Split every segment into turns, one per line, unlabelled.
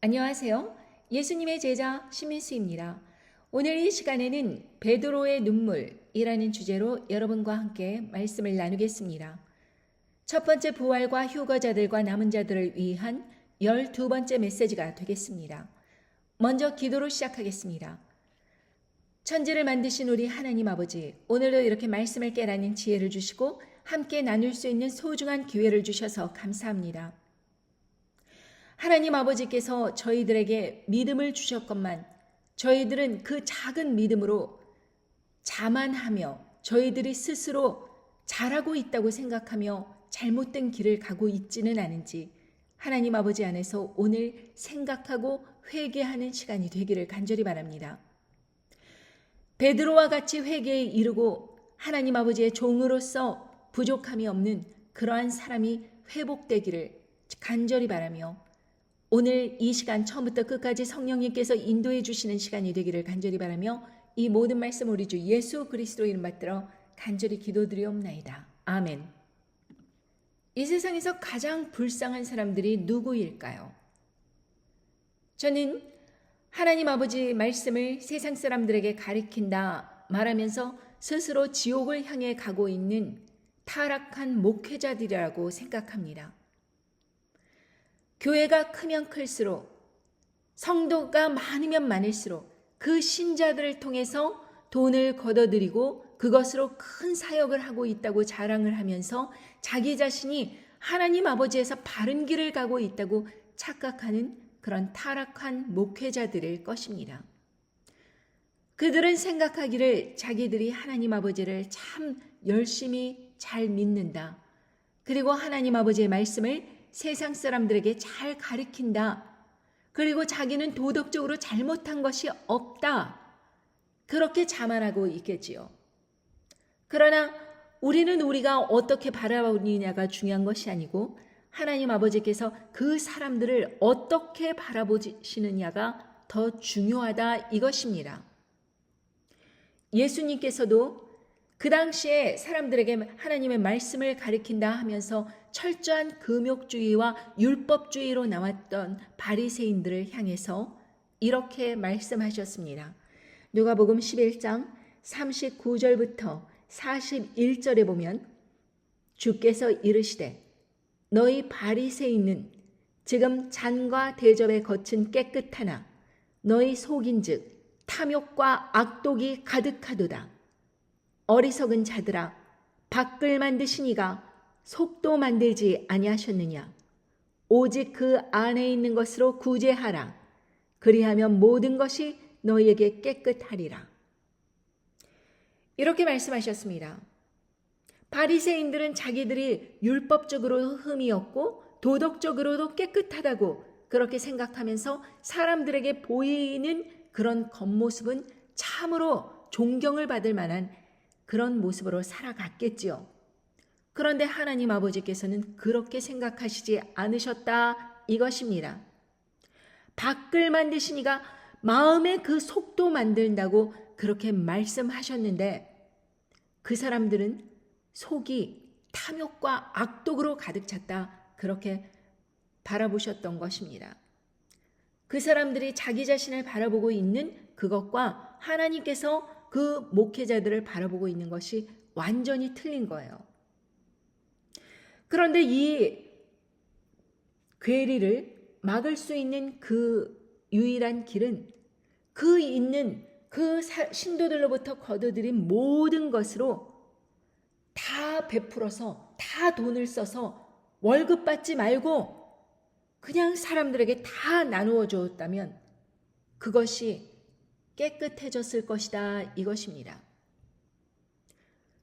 안녕하세요. 예수님의 제자 심민수입니다. 오늘 이 시간에는 베드로의 눈물이라는 주제로 여러분과 함께 말씀을 나누겠습니다. 첫 번째 부활과 휴거자들과 남은 자들을 위한 12번째 메시지가 되겠습니다. 먼저 기도로 시작하겠습니다. 천지를 만드신 우리 하나님 아버지, 오늘도 이렇게 말씀을 깨닫는 지혜를 주시고 함께 나눌 수 있는 소중한 기회를 주셔서 감사합니다. 하나님 아버지께서 저희들에게 믿음을 주셨건만 저희들은 그 작은 믿음으로 자만하며 저희들이 스스로 잘하고 있다고 생각하며 잘못된 길을 가고 있지는 않은지 하나님 아버지 안에서 오늘 생각하고 회개하는 시간이 되기를 간절히 바랍니다. 베드로와 같이 회개에 이르고 하나님 아버지의 종으로서 부족함이 없는 그러한 사람이 회복되기를 간절히 바라며 오늘 이 시간 처음부터 끝까지 성령님께서 인도해 주시는 시간이 되기를 간절히 바라며 이 모든 말씀 우리 주 예수 그리스도 이름 받들어 간절히 기도드리옵나이다. 아멘. 이 세상에서 가장 불쌍한 사람들이 누구일까요? 저는 하나님 아버지 말씀을 세상 사람들에게 가리킨다 말하면서 스스로 지옥을 향해 가고 있는 타락한 목회자들이라고 생각합니다. 교회가 크면 클수록 성도가 많으면 많을수록 그 신자들을 통해서 돈을 걷어들이고 그것으로 큰 사역을 하고 있다고 자랑을 하면서 자기 자신이 하나님 아버지에서 바른 길을 가고 있다고 착각하는 그런 타락한 목회자들일 것입니다. 그들은 생각하기를 자기들이 하나님 아버지를 참 열심히 잘 믿는다. 그리고 하나님 아버지의 말씀을 세상 사람들에게 잘 가르친다. 그리고 자기는 도덕적으로 잘못한 것이 없다. 그렇게 자만하고 있겠지요. 그러나 우리는 우리가 어떻게 바라보느냐가 중요한 것이 아니고 하나님 아버지께서 그 사람들을 어떻게 바라보시느냐가 더 중요하다 이것입니다. 예수님께서도 그 당시에 사람들에게 하나님의 말씀을 가리킨다 하면서 철저한 금욕주의와 율법주의로 나왔던 바리새인들을 향해서 이렇게 말씀하셨습니다. 누가복음 11장 39절부터 41절에 보면 주께서 이르시되 너희 바리새인은 지금 잔과 대접의 겉은 깨끗하나 너희 속인즉 탐욕과 악독이 가득하도다. 어리석은 자들아 밖을 만드시니가 속도 만들지 아니하셨느냐. 오직 그 안에 있는 것으로 구제하라. 그리하면 모든 것이 너희에게 깨끗하리라. 이렇게 말씀하셨습니다. 바리새인들은 자기들이 율법적으로 흠이 없고 도덕적으로도 깨끗하다고 그렇게 생각하면서 사람들에게 보이는 그런 겉모습은 참으로 존경을 받을 만한 그런 모습으로 살아갔겠지요. 그런데 하나님 아버지께서는 그렇게 생각하시지 않으셨다 이것입니다. 밖을 만드시니가 마음의 그 속도 만든다고 그렇게 말씀하셨는데 그 사람들은 속이 탐욕과 악독으로 가득 찼다 그렇게 바라보셨던 것입니다. 그 사람들이 자기 자신을 바라보고 있는 그것과 하나님께서 그 목회자들을 바라보고 있는 것이 완전히 틀린 거예요. 그런데 이 괴리를 막을 수 있는 그 유일한 길은 그 있는 그 신도들로부터 거둬들인 모든 것으로 다 베풀어서 다 돈을 써서 월급 받지 말고 그냥 사람들에게 다 나누어 주었다면 그것이 깨끗해졌을 것이다 이것입니다.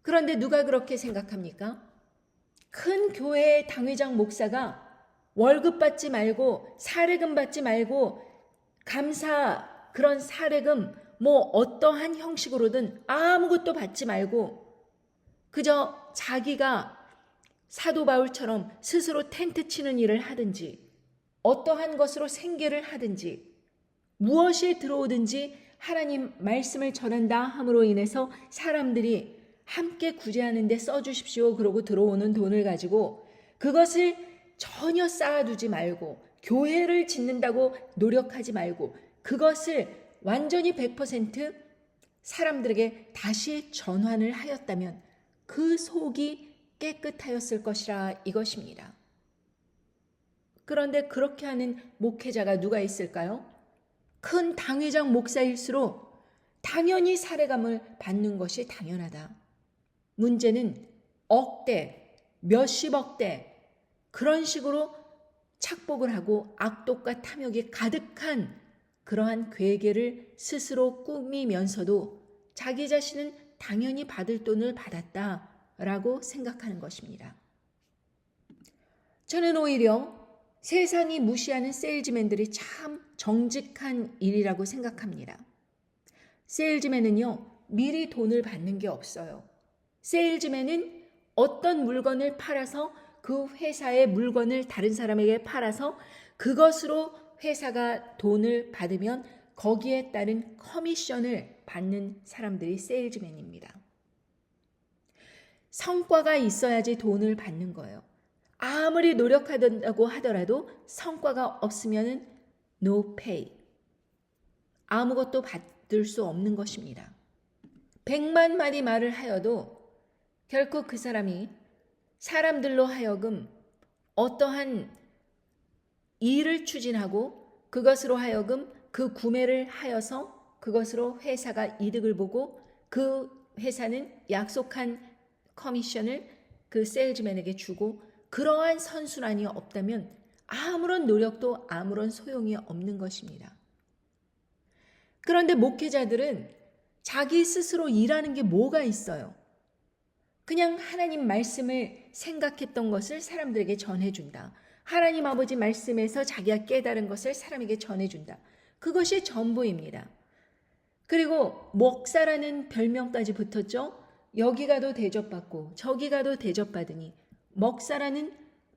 그런데 누가 그렇게 생각합니까? 큰 교회의 당회장 목사가 월급 받지 말고 사례금 받지 말고 감사 그런 사례금 뭐 어떠한 형식으로든 아무것도 받지 말고 그저 자기가 사도 바울처럼 스스로 텐트 치는 일을 하든지 어떠한 것으로 생계를 하든지 무엇이 들어오든지 하나님 말씀을 전한다 함으로 인해서 사람들이 함께 구제하는 데 써주십시오. 그러고 들어오는 돈을 가지고 그것을 전혀 쌓아두지 말고 교회를 짓는다고 노력하지 말고 그것을 완전히 100% 사람들에게 다시 전환을 하였다면 그 속이 깨끗하였을 것이라 이것입니다. 그런데 그렇게 하는 목회자가 누가 있을까요? 큰 당회장 목사일수록 당연히 살해감을 받는 것이 당연하다. 문제는 억대, 몇십억대 그런 식으로 착복을 하고 악독과 탐욕이 가득한 그러한 괴계를 스스로 꾸미면서도 자기 자신은 당연히 받을 돈을 받았다라고 생각하는 것입니다. 저는 오히려 세상이 무시하는 세일즈맨들이 참 정직한 일이라고 생각합니다. 세일즈맨은요, 미리 돈을 받는 게 없어요. 세일즈맨은 어떤 물건을 팔아서 그 회사의 물건을 다른 사람에게 팔아서 그것으로 회사가 돈을 받으면 거기에 따른 커미션을 받는 사람들이 세일즈맨입니다. 성과가 있어야지 돈을 받는 거예요. 아무리 노력한다고 하더라도 성과가 없으면 no pay. 아무것도 받을 수 없는 것입니다. 100만 마디 말을 하여도 결코 그 사람이 사람들로 하여금 어떠한 일을 추진하고 그것으로 하여금 그 구매를 하여서 그것으로 회사가 이득을 보고 그 회사는 약속한 커미션을 그 세일즈맨에게 주고 그러한 선순환이 없다면 아무런 노력도 아무런 소용이 없는 것입니다. 그런데 목회자들은 자기 스스로 일하는 게 뭐가 있어요? 그냥 하나님 말씀을 생각했던 것을 사람들에게 전해준다. 하나님 아버지 말씀에서 자기가 깨달은 것을 사람에게 전해준다. 그것이 전부입니다. 그리고 목사라는 별명까지 붙었죠. 여기 가도 대접받고 저기 가도 대접받으니 먹사라는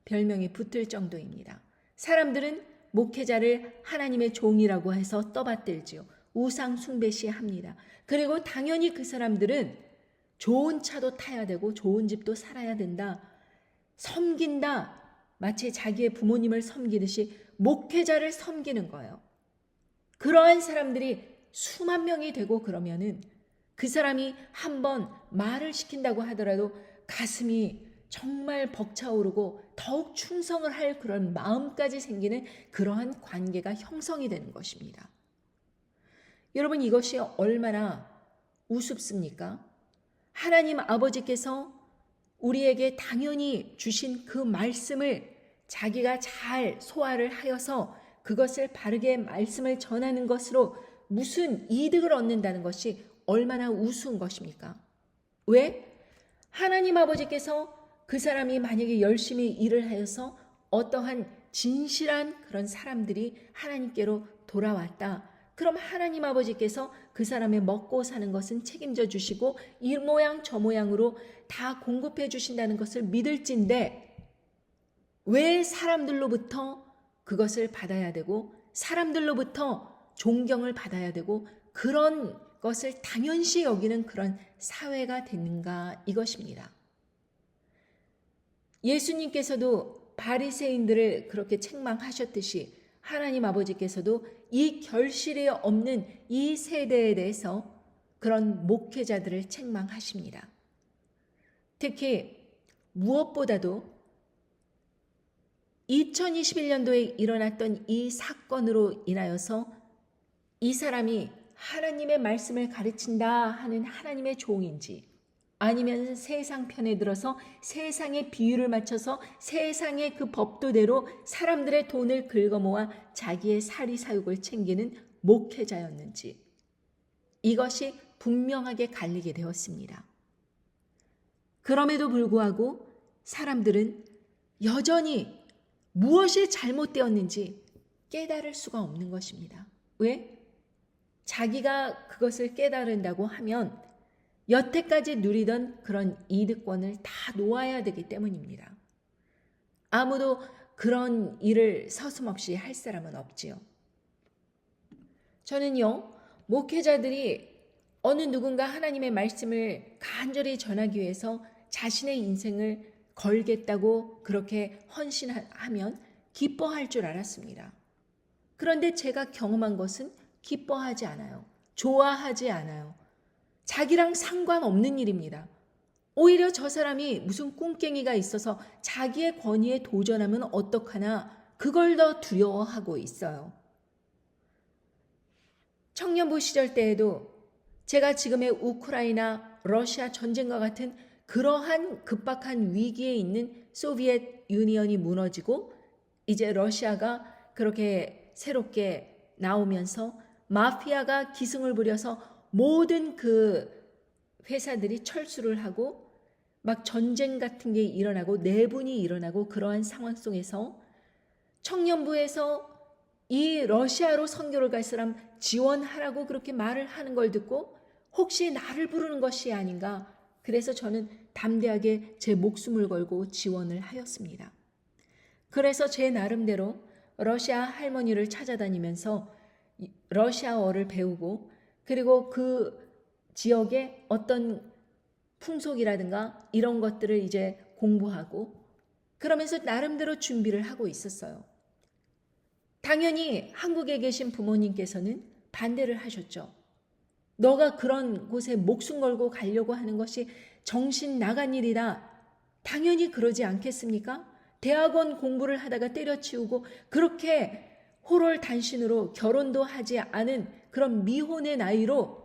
별명이 붙을 정도입니다. 사람들은 목회자를 하나님의 종이라고 해서 떠받들지요. 우상 숭배시 합니다. 그리고 당연히 그 사람들은 좋은 차도 타야 되고 좋은 집도 살아야 된다. 섬긴다. 마치 자기의 부모님을 섬기듯이 목회자를 섬기는 거예요. 그러한 사람들이 수만 명이 되고 그러면은 그 사람이 한번 말을 시킨다고 하더라도 가슴이 정말 벅차오르고 더욱 충성을 할 그런 마음까지 생기는 그러한 관계가 형성이 되는 것입니다. 여러분, 이것이 얼마나 우습습니까? 하나님 아버지께서 우리에게 당연히 주신 그 말씀을 자기가 잘 소화를 하여서 그것을 바르게 말씀을 전하는 것으로 무슨 이득을 얻는다는 것이 얼마나 우스운 것입니까? 왜? 하나님 아버지께서 그 사람이 만약에 열심히 일을 하여서 어떠한 진실한 그런 사람들이 하나님께로 돌아왔다. 그럼 하나님 아버지께서 그 사람의 먹고 사는 것은 책임져 주시고 이 모양 저 모양으로 다 공급해 주신다는 것을 믿을진데 왜 사람들로부터 그것을 받아야 되고 사람들로부터 존경을 받아야 되고 그런 것을 당연시 여기는 그런 사회가 됐는가 이것입니다. 예수님께서도 바리새인들을 그렇게 책망하셨듯이 하나님 아버지께서도 이 결실이 없는 이 세대에 대해서 그런 목회자들을 책망하십니다. 특히 무엇보다도 2021년도에 일어났던 이 사건으로 인하여서 이 사람이 하나님의 말씀을 가르친다 하는 하나님의 종인지 아니면 세상 편에 들어서 세상의 비율을 맞춰서 세상의 그 법도대로 사람들의 돈을 긁어모아 자기의 사리사욕을 챙기는 목회자였는지 이것이 분명하게 갈리게 되었습니다. 그럼에도 불구하고 사람들은 여전히 무엇이 잘못되었는지 깨달을 수가 없는 것입니다. 왜? 자기가 그것을 깨달은다고 하면 여태까지 누리던 그런 이득권을 다 놓아야 되기 때문입니다. 아무도 그런 일을 서슴없이 할 사람은 없지요. 저는요, 목회자들이 어느 누군가 하나님의 말씀을 간절히 전하기 위해서 자신의 인생을 걸겠다고 그렇게 헌신하면 기뻐할 줄 알았습니다. 그런데 제가 경험한 것은 기뻐하지 않아요. 좋아하지 않아요. 자기랑 상관없는 일입니다. 오히려 저 사람이 무슨 꿍깽이가 있어서 자기의 권위에 도전하면 어떡하나 그걸 더 두려워하고 있어요. 청년부 시절 때에도 제가 지금의 우크라이나, 러시아 전쟁과 같은 그러한 급박한 위기에 있는 소비에트 유니언이 무너지고 이제 러시아가 그렇게 새롭게 나오면서 마피아가 기승을 부려서 모든 그 회사들이 철수를 하고 막 전쟁 같은 게 일어나고 내분이 일어나고 그러한 상황 속에서 청년부에서 이 러시아로 선교를 갈 사람 지원하라고 그렇게 말을 하는 걸 듣고 혹시 나를 부르는 것이 아닌가. 그래서 저는 담대하게 제 목숨을 걸고 지원을 하였습니다. 그래서 제 나름대로 러시아 할머니를 찾아다니면서 러시아어를 배우고 그리고 그 지역의 어떤 풍속이라든가 이런 것들을 이제 공부하고 그러면서 나름대로 준비를 하고 있었어요. 당연히 한국에 계신 부모님께서는 반대를 하셨죠. 너가 그런 곳에 목숨 걸고 가려고 하는 것이 정신 나간 일이다. 당연히 그러지 않겠습니까? 대학원 공부를 하다가 때려치우고 그렇게 호롤단신으로 결혼도 하지 않은 그런 미혼의 나이로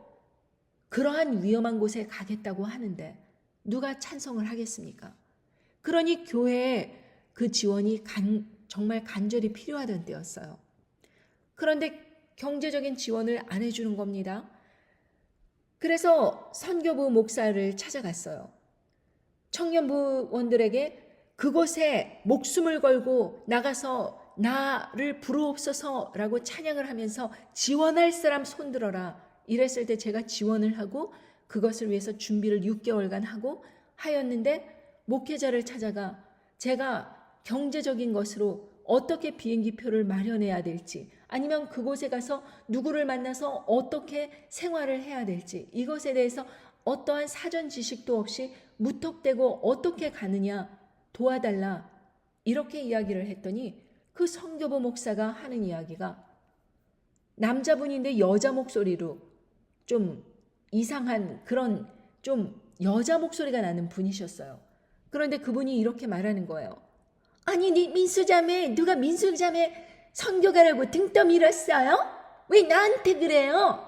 그러한 위험한 곳에 가겠다고 하는데 누가 찬성을 하겠습니까? 그러니 교회에 그 지원이 정말 간절히 필요하던 때였어요. 그런데 경제적인 지원을 안 해주는 겁니다. 그래서 선교부 목사를 찾아갔어요. 청년부원들에게 그곳에 목숨을 걸고 나가서 나를 부르옵소서라고 찬양을 하면서 지원할 사람 손들어라. 이랬을 때 제가 지원을 하고 그것을 위해서 준비를 6개월간 하고 하였는데 목회자를 찾아가 제가 경제적인 것으로 어떻게 비행기표를 마련해야 될지 아니면 그곳에 가서 누구를 만나서 어떻게 생활을 해야 될지 이것에 대해서 어떠한 사전 지식도 없이 무턱대고 어떻게 가느냐 도와달라 이렇게 이야기를 했더니 그 선교부 목사가 하는 이야기가 남자분인데 여자 목소리로 좀 이상한 그런 좀 여자 목소리가 나는 분이셨어요. 그런데 그분이 이렇게 말하는 거예요. 아니 네 민수자매 누가 민수자매 선교가라고 등 떠밀었어요? 왜 나한테 그래요?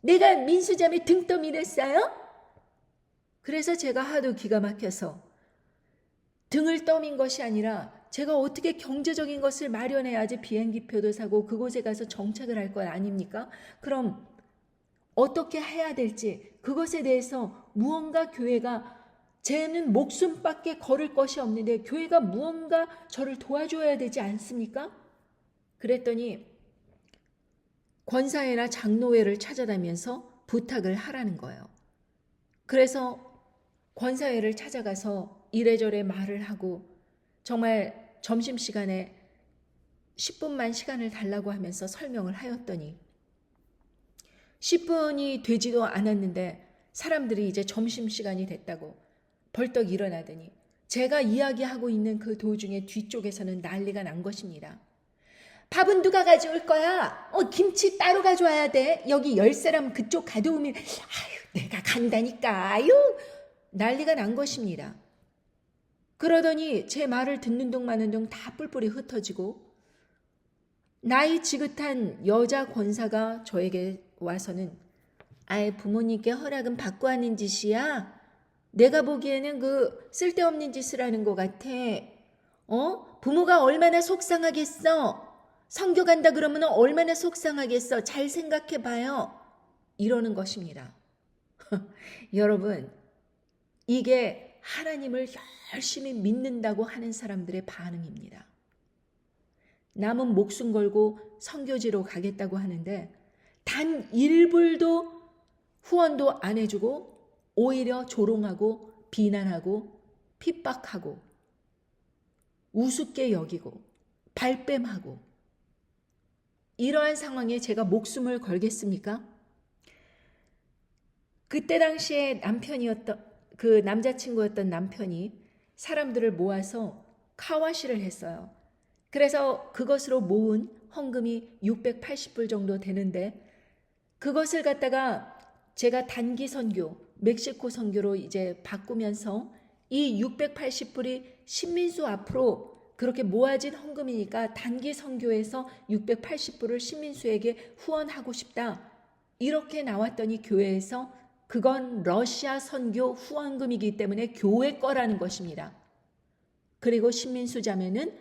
내가 민수자매 등 떠밀었어요? 그래서 제가 하도 기가 막혀서 등을 떠민 것이 아니라 제가 어떻게 경제적인 것을 마련해야지 비행기표도 사고 그곳에 가서 정착을 할 것 아닙니까? 그럼 어떻게 해야 될지 그것에 대해서 무언가 교회가 쟤는 목숨밖에 걸을 것이 없는데 교회가 무언가 저를 도와줘야 되지 않습니까? 그랬더니 권사회나 장로회를 찾아다니면서 부탁을 하라는 거예요. 그래서 권사회를 찾아가서 이래저래 말을 하고 정말 점심시간에 10분만 시간을 달라고 하면서 설명을 하였더니 10분이 되지도 않았는데 사람들이 이제 점심시간이 됐다고 벌떡 일어나더니 제가 이야기하고 있는 그 도중에 뒤쪽에서는 난리가 난 것입니다. 밥은 누가 가져올 거야? 김치 따로 가져와야 돼. 여기 10사람 그쪽 가져오면 내가 간다니까. 난리가 난 것입니다. 그러더니 제 말을 듣는 둥 마는 둥 다 뿔뿔이 흩어지고 나이 지긋한 여자 권사가 저에게 와서는 부모님께 허락은 받고 하는 짓이야? 내가 보기에는 그 쓸데없는 짓을 하는 것 같아. 부모가 얼마나 속상하겠어? 선교 간다 그러면 얼마나 속상하겠어? 잘 생각해봐요. 이러는 것입니다. 여러분, 이게 하나님을 열심히 믿는다고 하는 사람들의 반응입니다. 남은 목숨 걸고 선교지로 가겠다고 하는데 단 1불도 후원도 안 해주고 오히려 조롱하고 비난하고 핍박하고 우습게 여기고 발뺌하고 이러한 상황에 제가 목숨을 걸겠습니까? 그때 당시에 그 남자친구였던 남편이 사람들을 모아서 카와시를 했어요. 그래서 그것으로 모은 헌금이 680불 정도 되는데 그것을 갖다가 제가 단기 선교, 멕시코 선교로 이제 바꾸면서 이 680불이 신민수 앞으로 그렇게 모아진 헌금이니까 단기 선교에서 680불을 신민수에게 후원하고 싶다. 이렇게 나왔더니 교회에서 그건 러시아 선교 후원금이기 때문에 교회 거라는 것입니다. 그리고 신민수 자매는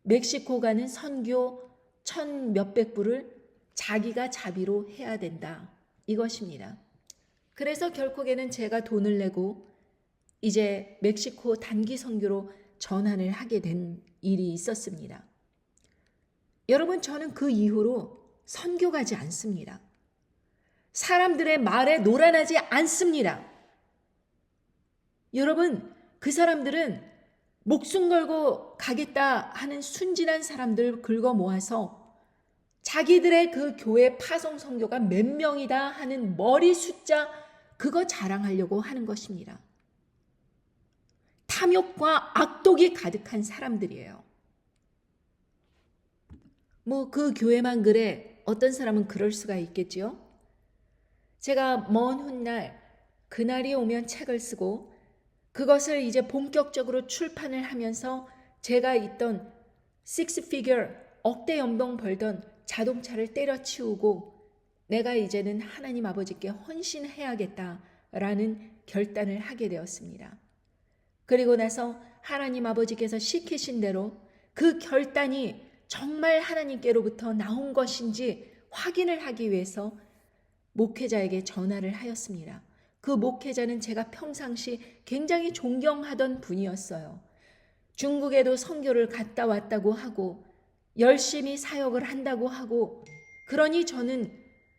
멕시코 가는 선교 1,000몇백 불을 자기가 자비로 해야 된다. 이것입니다. 그래서 결국에는 제가 돈을 내고 이제 멕시코 단기 선교로 전환을 하게 된 일이 있었습니다. 여러분, 저는 그 이후로 선교 가지 않습니다. 사람들의 말에 노란하지 않습니다. 여러분, 그 사람들은 목숨 걸고 가겠다 하는 순진한 사람들 긁어 모아서 자기들의 그 교회 파송 선교가 몇 명이다 하는 머리 숫자 그거 자랑하려고 하는 것입니다. 탐욕과 악독이 가득한 사람들이에요. 뭐 그 교회만 그래 어떤 사람은 그럴 수가 있겠지요. 제가 먼 훗날 그날이 오면 책을 쓰고 그것을 이제 본격적으로 출판을 하면서 제가 있던 six figure 억대 연봉 벌던 자동차를 때려치우고 내가 이제는 하나님 아버지께 헌신해야겠다라는 결단을 하게 되었습니다. 그리고 나서 하나님 아버지께서 시키신 대로 그 결단이 정말 하나님께로부터 나온 것인지 확인을 하기 위해서 목회자에게 전화를 하였습니다. 그 목회자는 제가 평상시 굉장히 존경하던 분이었어요. 중국에도 선교를 갔다 왔다고 하고 열심히 사역을 한다고 하고 그러니 저는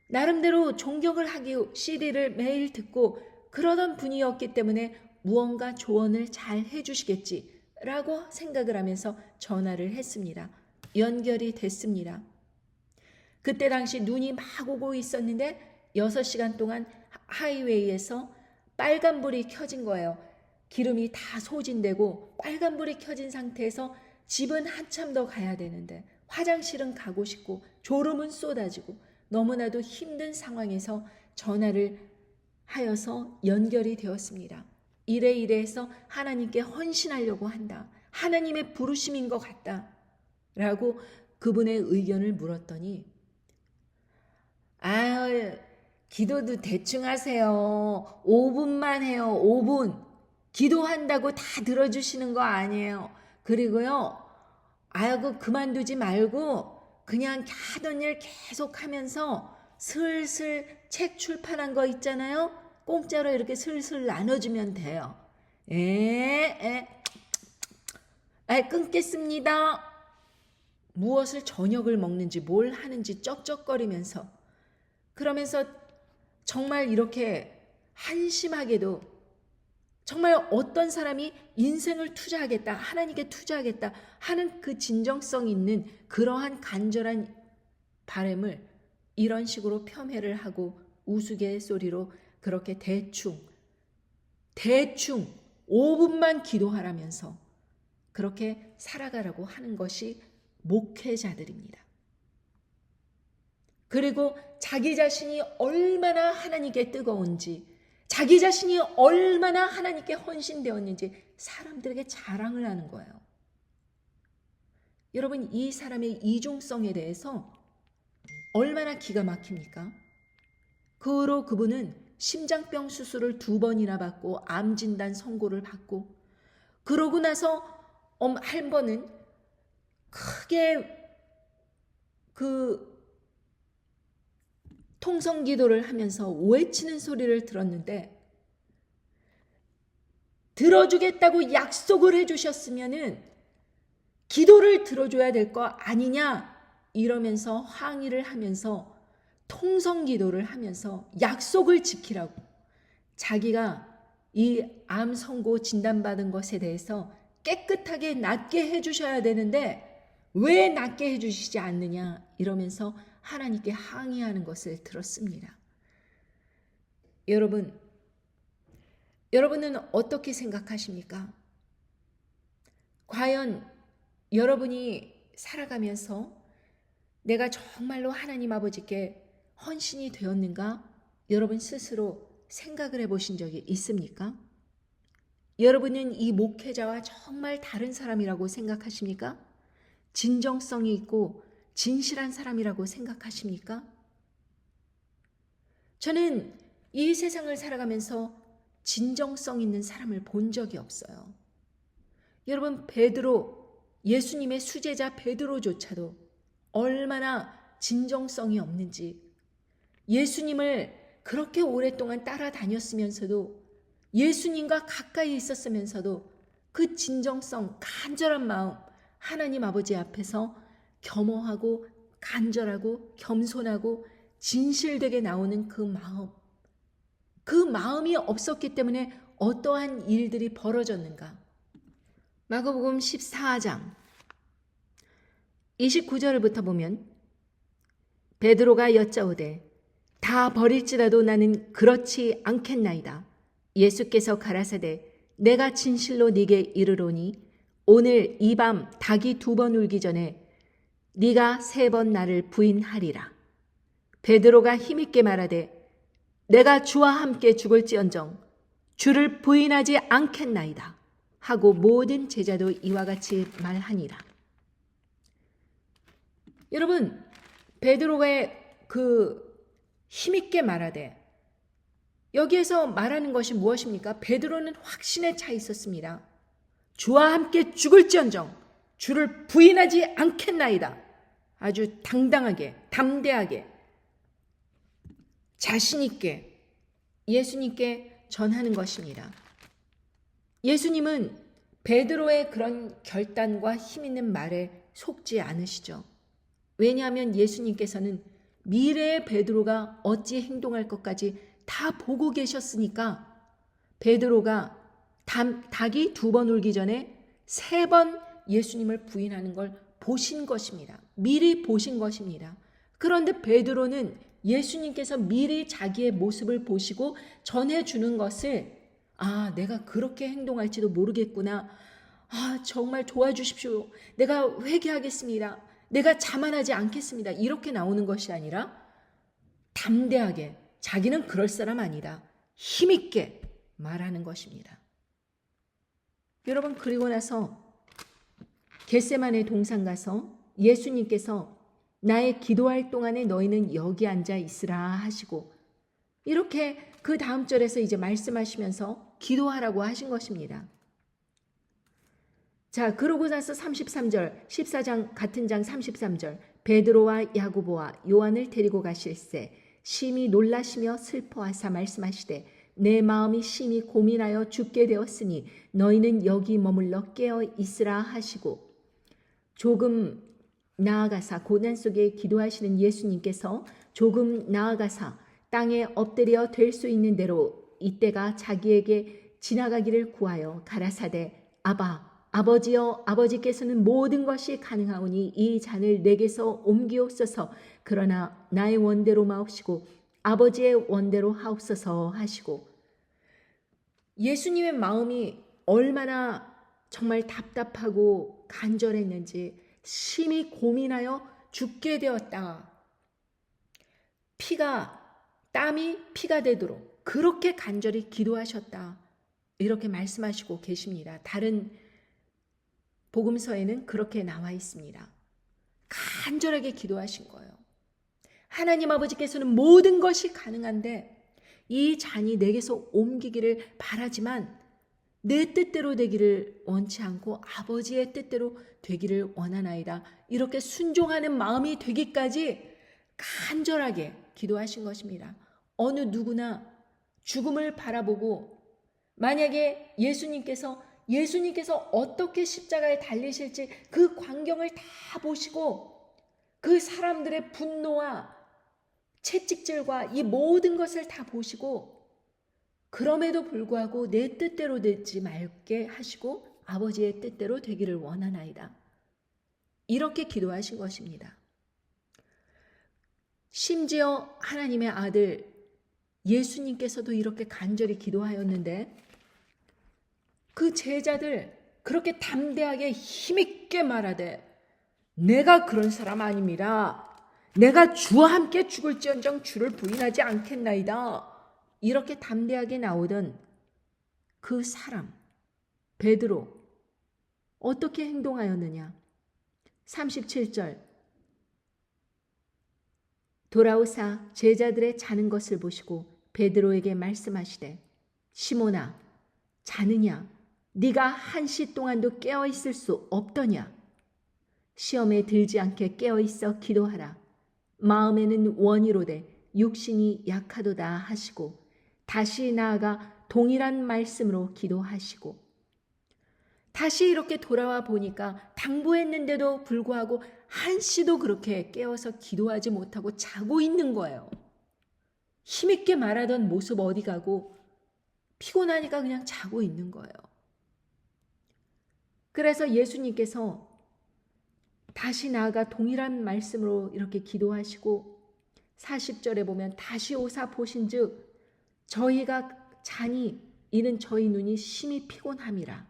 나름대로 존경을 하기 CD를 매일 듣고 그러던 분이었기 때문에 무언가 조언을 잘 해주시겠지라고 생각을 하면서 전화를 했습니다. 연결이 됐습니다. 그때 당시 눈이 막 오고 있었는데 6시간 동안 하이웨이에서 빨간불이 켜진 거예요. 기름이 다 소진되고 빨간불이 켜진 상태에서 집은 한참 더 가야 되는데 화장실은 가고 싶고 졸음은 쏟아지고 너무나도 힘든 상황에서 전화를 하여서 연결이 되었습니다. 이래 해서 하나님께 헌신하려고 한다. 하나님의 부르심인 것 같다. 라고 그분의 의견을 물었더니 기도도 대충 하세요. 5분만 해요. 5분. 기도한다고 다 들어주시는 거 아니에요. 그리고요. 그만두지 말고 그냥 하던 일 계속 하면서 슬슬 책 출판한 거 있잖아요. 공짜로 이렇게 슬슬 나눠주면 돼요. 끊겠습니다. 무엇을 저녁을 먹는지 뭘 하는지 쩍쩍거리면서 그러면서 정말 이렇게 한심하게도 정말 어떤 사람이 인생을 투자하겠다, 하나님께 투자하겠다 하는 그 진정성 있는 그러한 간절한 바람을 이런 식으로 폄훼를 하고 우스갯소리로 그렇게 대충 5분만 기도하라면서 그렇게 살아가라고 하는 것이 목회자들입니다. 그리고 자기 자신이 얼마나 하나님께 뜨거운지 자기 자신이 얼마나 하나님께 헌신되었는지 사람들에게 자랑을 하는 거예요. 여러분, 이 사람의 이중성에 대해서 얼마나 기가 막힙니까? 그 후로 그분은 심장병 수술을 2번이나 받고 암 진단 선고를 받고 그러고 나서 한 번은 크게 그 통성기도를 하면서 외치는 소리를 들었는데 들어주겠다고 약속을 해주셨으면은 기도를 들어줘야 될 거 아니냐 이러면서 항의를 하면서 통성기도를 하면서 약속을 지키라고 자기가 이 암 선고 진단받은 것에 대해서 깨끗하게 낫게 해주셔야 되는데 왜 낫게 해주시지 않느냐 이러면서 하나님께 항의하는 것을 들었습니다. 여러분은 어떻게 생각하십니까? 과연 여러분이 살아가면서 내가 정말로 하나님 아버지께 헌신이 되었는가? 여러분 스스로 생각을 해보신 적이 있습니까? 여러분은 이 목회자와 정말 다른 사람이라고 생각하십니까? 진정성이 있고 진실한 사람이라고 생각하십니까? 저는 이 세상을 살아가면서 진정성 있는 사람을 본 적이 없어요. 여러분, 베드로, 예수님의 수제자 베드로조차도 얼마나 진정성이 없는지, 예수님을 그렇게 오랫동안 따라다녔으면서도, 예수님과 가까이 있었으면서도 그 진정성, 간절한 마음, 하나님 아버지 앞에서 겸허하고 간절하고 겸손하고 진실되게 나오는 그 마음이 없었기 때문에 어떠한 일들이 벌어졌는가? 마가복음 14장 29절부터 보면 베드로가 여짜오되 다 버릴지라도 나는 그렇지 않겠나이다. 예수께서 가라사대 내가 진실로 네게 이르노니 오늘 이 밤 닭이 2번 울기 전에 네가 3번 나를 부인하리라. 베드로가 힘있게 말하되 내가 주와 함께 죽을지언정 주를 부인하지 않겠나이다 하고 모든 제자도 이와 같이 말하니라. 여러분, 베드로의 그 힘있게 말하되 여기에서 말하는 것이 무엇입니까? 베드로는 확신에 차 있었습니다. 주와 함께 죽을지언정 주를 부인하지 않겠나이다. 아주 당당하게, 담대하게, 자신 있게 예수님께 전하는 것입니다. 예수님은 베드로의 그런 결단과 힘 있는 말에 속지 않으시죠. 왜냐하면 예수님께서는 미래의 베드로가 어찌 행동할 것까지 다 보고 계셨으니까 베드로가 닭이 2번 울기 전에 3번 예수님을 부인하는 걸 보신 것입니다. 미리 보신 것입니다. 그런데 베드로는 예수님께서 미리 자기의 모습을 보시고 전해주는 것을 내가 그렇게 행동할지도 모르겠구나. 정말 도와주십시오. 내가 회개하겠습니다. 내가 자만하지 않겠습니다. 이렇게 나오는 것이 아니라 담대하게 자기는 그럴 사람 아니다. 힘있게 말하는 것입니다. 여러분, 그리고 나서 겟세마네 동산 가서 예수님께서 나의 기도할 동안에 너희는 여기 앉아 있으라 하시고 이렇게 그 다음 절에서 이제 말씀하시면서 기도하라고 하신 것입니다. 자, 그러고 나서 33절, 14장 같은 장 33절 베드로와 야고보와 요한을 데리고 가실새 심히 놀라시며 슬퍼하사 말씀하시되 내 마음이 심히 고민하여 죽게 되었으니 너희는 여기 머물러 깨어 있으라 하시고 조금 나아가사 고난 속에 기도하시는 예수님께서 조금 나아가사 땅에 엎드려 될 수 있는 대로 이때가 자기에게 지나가기를 구하여 가라사대 아버지여 아버지께서는 모든 것이 가능하오니 이 잔을 내게서 옮기옵소서. 그러나 나의 원대로 마옵시고 아버지의 원대로 하옵소서 하시고 예수님의 마음이 얼마나 정말 답답하고 간절했는지 심히 고민하여 죽게 되었다. 땀이 피가 되도록 그렇게 간절히 기도하셨다. 이렇게 말씀하시고 계십니다. 다른 복음서에는 그렇게 나와 있습니다. 간절하게 기도하신 거예요. 하나님 아버지께서는 모든 것이 가능한데 이 잔이 내게서 옮기기를 바라지만 내 뜻대로 되기를 원치 않고 아버지의 뜻대로 되기를 원하나이다. 이렇게 순종하는 마음이 되기까지 간절하게 기도하신 것입니다. 어느 누구나 죽음을 바라보고 만약에 예수님께서 어떻게 십자가에 달리실지 그 광경을 다 보시고 그 사람들의 분노와 채찍질과 이 모든 것을 다 보시고 그럼에도 불구하고 내 뜻대로 되지 말게 하시고 아버지의 뜻대로 되기를 원하나이다. 이렇게 기도하신 것입니다. 심지어 하나님의 아들 예수님께서도 이렇게 간절히 기도하였는데 그 제자들 그렇게 담대하게 힘있게 말하되 내가 그런 사람 아닙니다. 내가 주와 함께 죽을지언정 주를 부인하지 않겠나이다. 이렇게 담대하게 나오던 그 사람 베드로 어떻게 행동하였느냐? 37절 돌아오사 제자들의 자는 것을 보시고 베드로에게 말씀하시되 시몬아 자느냐? 네가 한시 동안도 깨어 있을 수 없더냐? 시험에 들지 않게 깨어 있어 기도하라. 마음에는 원이로되 육신이 약하도다 하시고 다시 나아가 동일한 말씀으로 기도하시고 다시 이렇게 돌아와 보니까 당부했는데도 불구하고 한시도 그렇게 깨어서 기도하지 못하고 자고 있는 거예요. 힘있게 말하던 모습 어디 가고 피곤하니까 그냥 자고 있는 거예요. 그래서 예수님께서 다시 나아가 동일한 말씀으로 이렇게 기도하시고 40절에 보면 다시 오사 보신즉 저희가 자니 이는 저희 눈이 심히 피곤함이라.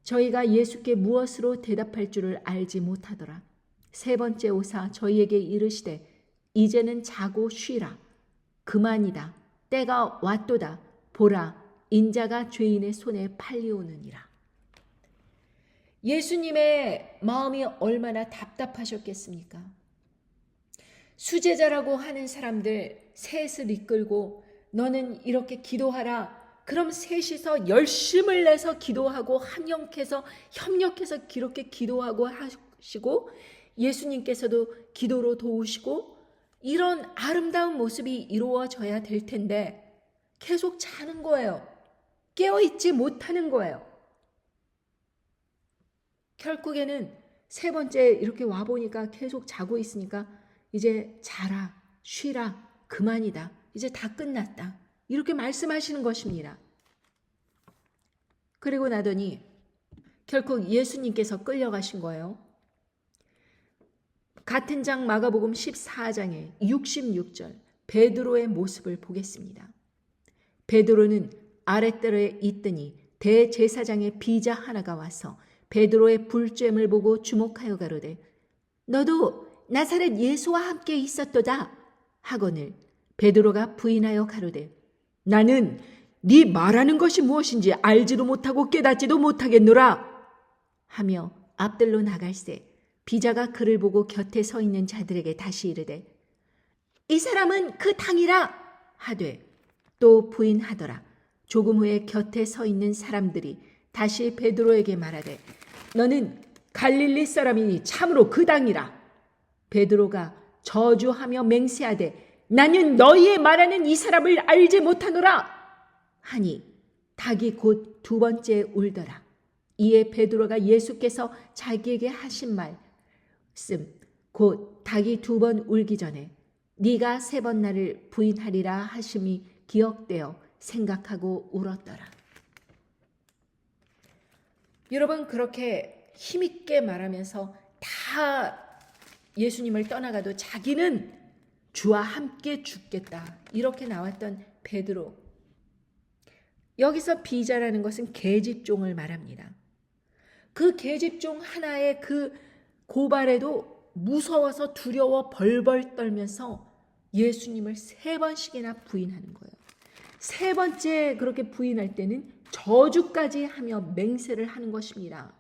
저희가 예수께 무엇으로 대답할 줄을 알지 못하더라. 세 번째 오사 저희에게 이르시되 이제는 자고 쉬라. 그만이다. 때가 왔도다. 보라 인자가 죄인의 손에 팔리오느니라. 예수님의 마음이 얼마나 답답하셨겠습니까? 수제자라고 하는 사람들 셋을 이끌고 너는 이렇게 기도하라. 그럼 셋이서 열심을 내서 기도하고 협력해서 이렇게 기도하고 하시고 예수님께서도 기도로 도우시고 이런 아름다운 모습이 이루어져야 될 텐데 계속 자는 거예요. 깨어있지 못하는 거예요. 결국에는 세 번째 이렇게 와보니까 계속 자고 있으니까 이제 자라, 쉬라, 그만이다. 이제 다 끝났다. 이렇게 말씀하시는 것입니다. 그리고 나더니 결국 예수님께서 끌려가신 거예요. 같은 장 마가복음 14장에 66절 베드로의 모습을 보겠습니다. 베드로는 아랫뜰에 있더니 대제사장의 비자 하나가 와서 베드로의 불쬐음을 보고 주목하여 가로되 너도 나사렛 예수와 함께 있었도다 하거늘 베드로가 부인하여 가로되 나는 네 말하는 것이 무엇인지 알지도 못하고 깨닫지도 못하겠노라 하며 앞들로 나갈새 비자가 그를 보고 곁에 서 있는 자들에게 다시 이르되 이 사람은 그 당이라 하되 또 부인하더라. 조금 후에 곁에 서 있는 사람들이 다시 베드로에게 말하되 너는 갈릴리 사람이니 참으로 그 당이라. 베드로가 저주하며 맹세하되 나는 너희의 말하는 이 사람을 알지 못하노라 하니 닭이 곧 두 번째 울더라. 이에 베드로가 예수께서 자기에게 하신 말씀 곧 닭이 두 번 울기 전에 네가 세 번 나를 부인하리라 하심이 기억되어 생각하고 울었더라. 여러분 그렇게 힘있게 말하면서 다 예수님을 떠나가도 자기는 주와 함께 죽겠다 이렇게 나왔던 베드로. 여기서 비자라는 것은 계집종을 말합니다. 그 계집종 하나의 그 고발에도 무서워서 두려워 벌벌 떨면서 예수님을 세 번씩이나 부인하는 거예요. 세 번째 그렇게 부인할 때는 저주까지 하며 맹세를 하는 것입니다.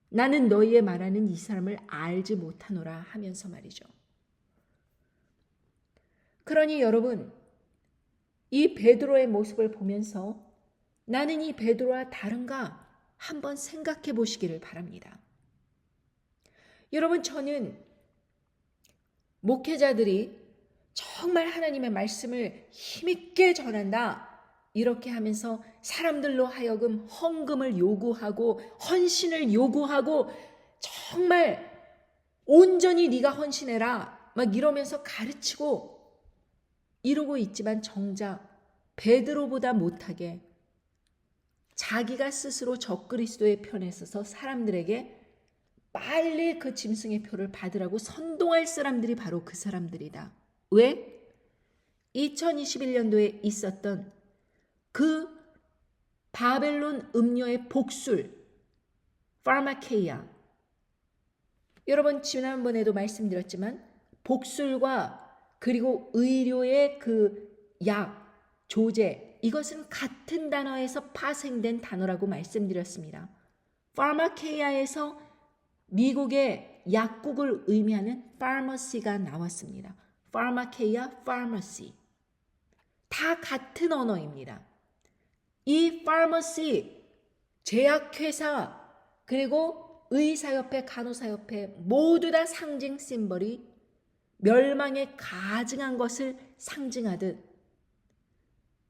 나는 너희의 말하는 이 사람을 알지 못하노라 하면서 말이죠. 그러니 여러분 이 베드로의 모습을 보면서 나는 이 베드로와 다른가 한번 생각해 보시기를 바랍니다. 여러분 저는 목회자들이 정말 하나님의 말씀을 힘있게 전한다 이렇게 하면서 사람들로 하여금 헌금을 요구하고 헌신을 요구하고 정말 온전히 네가 헌신해라 막 이러면서 가르치고 이러고 있지만 정작 베드로보다 못하게 자기가 스스로 적그리스도의 편에 서서 사람들에게 빨리 그 짐승의 표를 받으라고 선동할 사람들이 바로 그 사람들이다. 왜? 2021년도에 있었던 그 바벨론 음료의 복술, 파르마케이아. 여러분 지난번에도 말씀드렸지만 복술과 그리고 의료의 그 약, 조제, 이것은 같은 단어에서 파생된 단어라고 말씀드렸습니다. 파르마케이아에서 미국의 약국을 의미하는 pharmacy가 나왔습니다. 파르마케이아, pharmacy. 다 같은 언어입니다. 이 pharmacy, 제약회사, 그리고 의사협회, 간호사협회 모두 다 상징 심벌이 멸망에 가증한 것을 상징하듯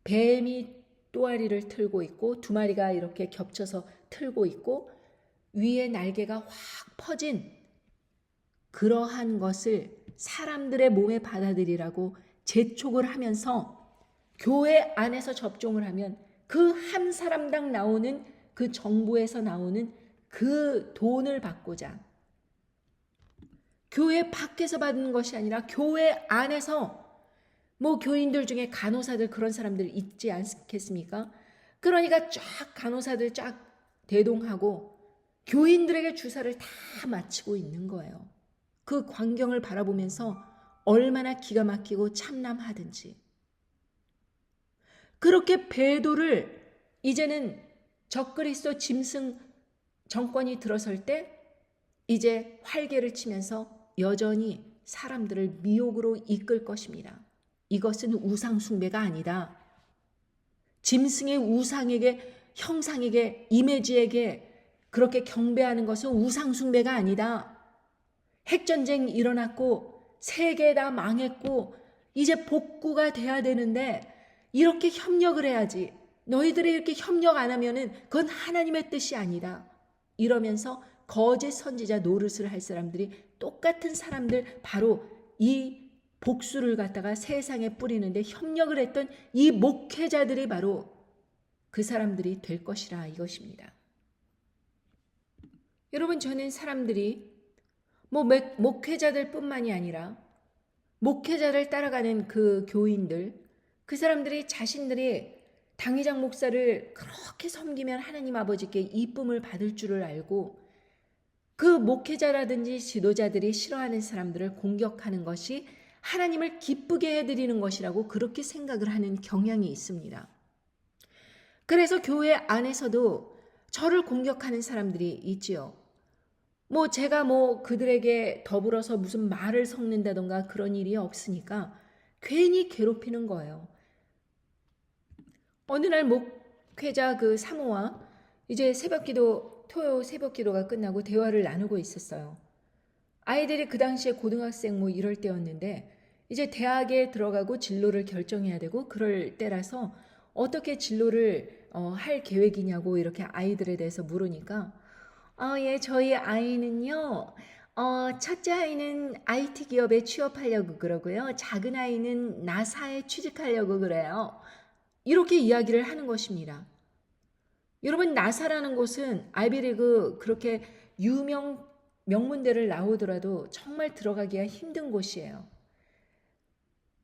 뱀이 또아리를 틀고 있고 두 마리가 이렇게 겹쳐서 틀고 있고 위에 날개가 확 퍼진 그러한 것을 사람들의 몸에 받아들이라고 재촉을 하면서 교회 안에서 접종을 하면 그 한 사람당 나오는 그 정부에서 나오는 그 돈을 받고자 교회 밖에서 받는 것이 아니라 교회 안에서 뭐 교인들 중에 간호사들 그런 사람들 있지 않겠습니까? 그러니까 쫙 간호사들 쫙 대동하고 교인들에게 주사를 다 맞히고 있는 거예요. 그 광경을 바라보면서 얼마나 기가 막히고 참남하든지. 그렇게 베드로를 이제는 적그리스도 짐승 정권이 들어설 때 이제 활개를 치면서 여전히 사람들을 미혹으로 이끌 것입니다. 이것은 우상 숭배가 아니다. 짐승의 우상에게, 형상에게, 이미지에게 그렇게 경배하는 것은 우상 숭배가 아니다. 핵전쟁이 일어났고 세계 다 망했고 이제 복구가 돼야 되는데 이렇게 협력을 해야지. 너희들이 이렇게 협력 안 하면은 그건 하나님의 뜻이 아니다. 이러면서 거짓 선지자 노릇을 할 사람들이 똑같은 사람들 바로 이 복수를 갖다가 세상에 뿌리는데 협력을 했던 이 목회자들이 바로 그 사람들이 될 것이라 이것입니다. 여러분 저는 사람들이 뭐 목회자들 뿐만이 아니라 목회자를 따라가는 그 교인들 그 사람들이 자신들이 당회장 목사를 그렇게 섬기면 하나님 아버지께 이쁨을 받을 줄을 알고 그 목회자라든지 지도자들이 싫어하는 사람들을 공격하는 것이 하나님을 기쁘게 해드리는 것이라고 그렇게 생각을 하는 경향이 있습니다. 그래서 교회 안에서도 저를 공격하는 사람들이 있지요. 뭐 제가 뭐 그들에게 더불어서 무슨 말을 섞는다던가 그런 일이 없으니까 괜히 괴롭히는 거예요. 어느 날 목회자 그 사모와 이제 새벽기도 토요 새벽기도가 끝나고 대화를 나누고 있었어요. 아이들이 그 당시에 고등학생 뭐 이럴 때였는데 이제 대학에 들어가고 진로를 결정해야 되고 그럴 때라서 어떻게 진로를 할 계획이냐고 이렇게 아이들에 대해서 물으니까 예, 저희 아이는요. 첫째 아이는 IT 기업에 취업하려고 그러고요. 작은 아이는 나사에 취직하려고 그래요. 이렇게 이야기를 하는 것입니다. 여러분 나사라는 곳은 아이비리그 그렇게 명문대를 나오더라도 정말 들어가기가 힘든 곳이에요.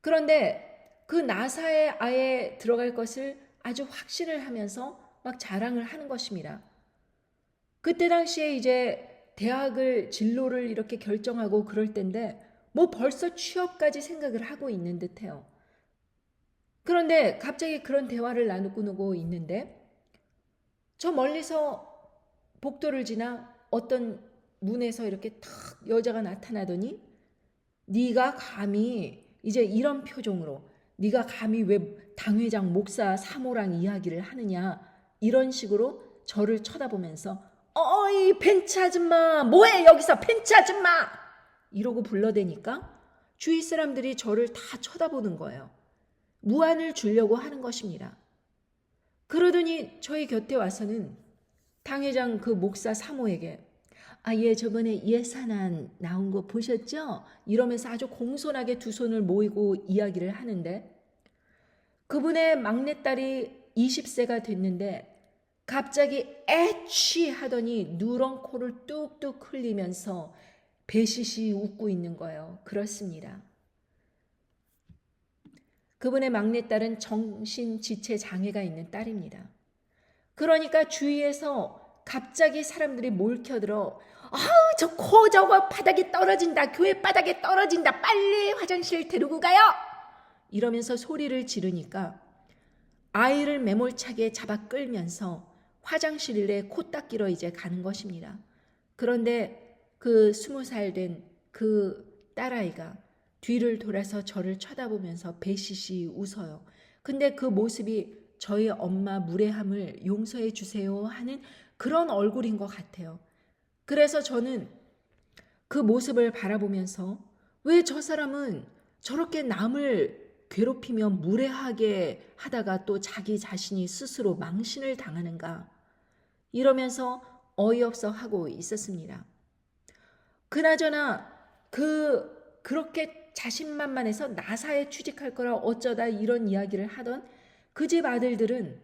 그런데 그 나사에 아예 들어갈 것을 아주 확신을 하면서 막 자랑을 하는 것입니다. 그때 당시에 이제 대학을 진로를 이렇게 결정하고 그럴 때인데 뭐 벌써 취업까지 생각을 하고 있는 듯해요. 그런데 갑자기 그런 대화를 나누고 있는데 저 멀리서 복도를 지나 어떤 문에서 이렇게 탁 여자가 나타나더니 네가 감히 이제 이런 표정으로 네가 감히 왜 당회장 목사 사모랑 이야기를 하느냐 이런 식으로 저를 쳐다보면서 어이 벤츠 아줌마 뭐해 여기서 벤츠 아줌마 이러고 불러대니까 주위 사람들이 저를 다 쳐다보는 거예요. 무안을 주려고 하는 것입니다. 그러더니 저희 곁에 와서는 당회장 그 목사 사모에게 예, 저번에 예산안 나온 거 보셨죠? 이러면서 아주 공손하게 두 손을 모이고 이야기를 하는데 그분의 막내딸이 20세가 됐는데 갑자기 애취 하더니 누런 코를 뚝뚝 흘리면서 배시시 웃고 있는 거예요. 그렇습니다. 그분의 막내딸은 정신지체 장애가 있는 딸입니다. 그러니까 주위에서 갑자기 사람들이 몰켜들어 아우 저 코 저거 바닥에 떨어진다. 교회 바닥에 떨어진다. 빨리 화장실 데리고 가요. 이러면서 소리를 지르니까 아이를 매몰차게 잡아 끌면서 화장실에 코 닦이러 이제 가는 것입니다. 그런데 그 20살 된 그 딸아이가 뒤를 돌아서 저를 쳐다보면서 배시시 웃어요. 근데 그 모습이 저희 엄마 무례함을 용서해 주세요 하는 그런 얼굴인 것 같아요. 그래서 저는 그 모습을 바라보면서 왜 저 사람은 저렇게 남을 괴롭히며 무례하게 하다가 또 자기 자신이 스스로 망신을 당하는가 이러면서 어이없어 하고 있었습니다. 그나저나 그렇게 자신만만해서 나사에 취직할 거라 어쩌다 이런 이야기를 하던 그 집 아들들은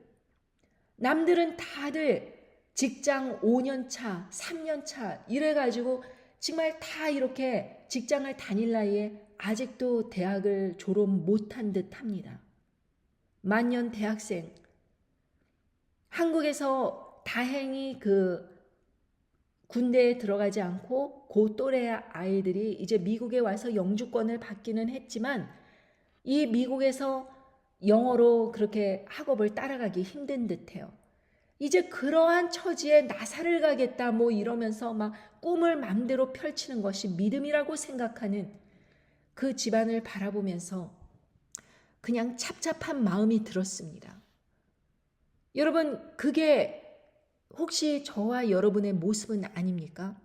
남들은 다들 직장 5년 차, 3년 차 이래가지고 정말 다 이렇게 직장을 다닐 나이에 아직도 대학을 졸업 못한 듯 합니다. 만년 대학생. 한국에서 다행히 그 군대에 들어가지 않고 그 또래 아이들이 이제 미국에 와서 영주권을 받기는 했지만 이 미국에서 영어로 그렇게 학업을 따라가기 힘든 듯해요. 이제 그러한 처지에 나사를 가겠다 뭐 이러면서 막 꿈을 맘대로 펼치는 것이 믿음이라고 생각하는 그 집안을 바라보면서 그냥 찹찹한 마음이 들었습니다. 여러분, 그게 혹시 저와 여러분의 모습은 아닙니까?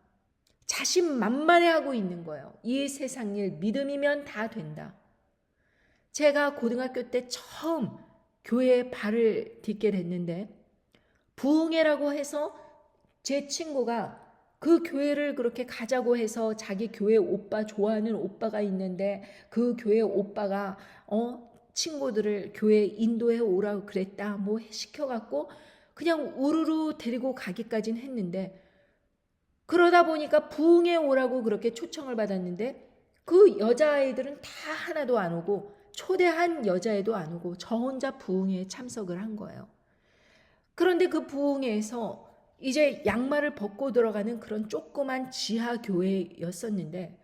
자신만만해하고 있는 거예요. 이 세상 일 믿음이면 다 된다. 제가 고등학교 때 처음 교회에 발을 딛게 됐는데 부흥회라고 해서 제 친구가 그 교회를 그렇게 가자고 해서 자기 교회 오빠 좋아하는 오빠가 있는데 그 교회 오빠가 친구들을 교회에 인도해 오라고 그랬다 뭐 시켜갖고 그냥 우르르 데리고 가기까지는 했는데 그러다 보니까 부흥회 오라고 그렇게 초청을 받았는데 그 여자아이들은 다 하나도 안 오고 초대한 여자애도 안 오고 저 혼자 부흥회에 참석을 한 거예요. 그런데 그 부흥회에서 이제 양말을 벗고 들어가는 그런 조그만 지하 교회였었는데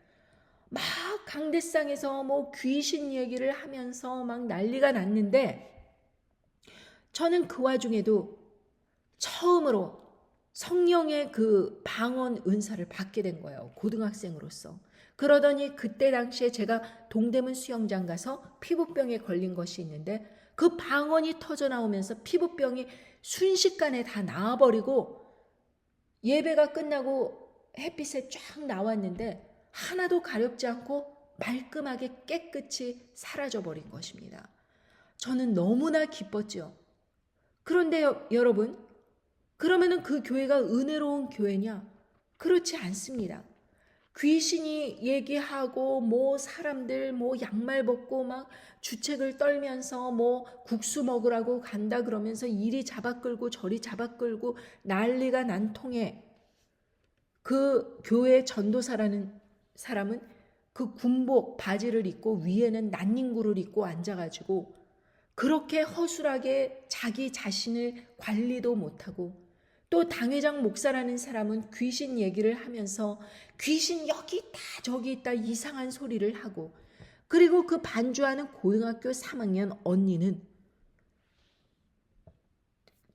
막 강대상에서 뭐 귀신 얘기를 하면서 막 난리가 났는데 저는 그 와중에도 처음으로 성령의 그 방언 은사를 받게 된 거예요. 고등학생으로서. 그러더니 그때 당시에 제가 동대문 수영장 가서 피부병에 걸린 것이 있는데 그 방언이 터져 나오면서 피부병이 순식간에 다 나아버리고 예배가 끝나고 햇빛에 쫙 나왔는데 하나도 가렵지 않고 말끔하게 깨끗이 사라져버린 것입니다. 저는 너무나 기뻤죠. 그런데 여러분, 그러면은 그 교회가 은혜로운 교회냐? 그렇지 않습니다. 귀신이 얘기하고 뭐 사람들 뭐 양말 벗고 막 주책을 떨면서 뭐 국수 먹으라고 간다 그러면서 이리 잡아 끌고 저리 잡아 끌고 난리가 난 통에 그 교회 전도사라는 사람은 그 군복 바지를 입고 위에는 난닝구를 입고 앉아가지고 그렇게 허술하게 자기 자신을 관리도 못하고 또 당회장 목사라는 사람은 귀신 얘기를 하면서 귀신 여기 있다 저기 있다 이상한 소리를 하고 그리고 그 반주하는 고등학교 3학년 언니는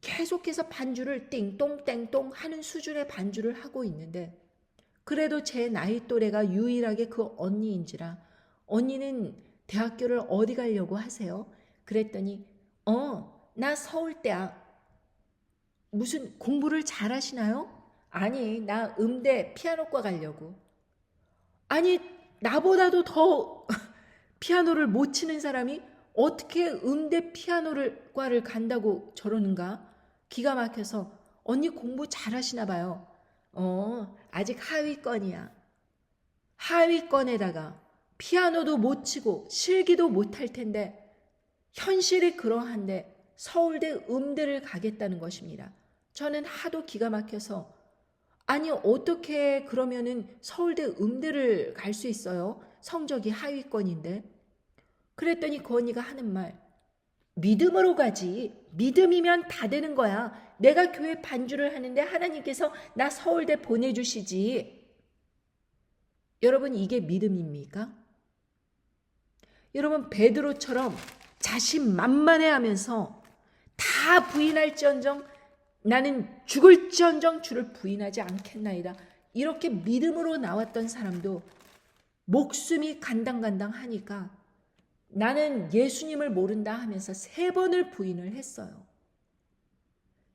계속해서 반주를 띵똥 땡똥 하는 수준의 반주를 하고 있는데 그래도 제 나이 또래가 유일하게 그 언니인지라 언니는 대학교를 어디 가려고 하세요? 그랬더니 나 서울대야. 무슨 공부를 잘하시나요? 아니 나 음대 피아노과 가려고. 아니 나보다도 더 피아노를 못 치는 사람이 어떻게 음대 피아노과를 간다고 저러는가? 기가 막혀서 언니 공부 잘하시나 봐요. 아직 하위권이야. 하위권에다가 피아노도 못 치고 실기도 못할 텐데 현실이 그러한데 서울대 음대를 가겠다는 것입니다. 저는 하도 기가 막혀서 아니 어떻게 그러면은 서울대 음대를 갈 수 있어요? 성적이 하위권인데. 그랬더니 그 언니가 하는 말 믿음으로 가지. 믿음이면 다 되는 거야. 내가 교회 반주를 하는데 하나님께서 나 서울대 보내주시지. 여러분, 이게 믿음입니까? 여러분, 베드로처럼 자신만만해하면서 다 부인할지언정 나는 죽을지언정 주를 부인하지 않겠나이다. 이렇게 믿음으로 나왔던 사람도 목숨이 간당간당하니까 나는 예수님을 모른다 하면서 3번을 부인을 했어요.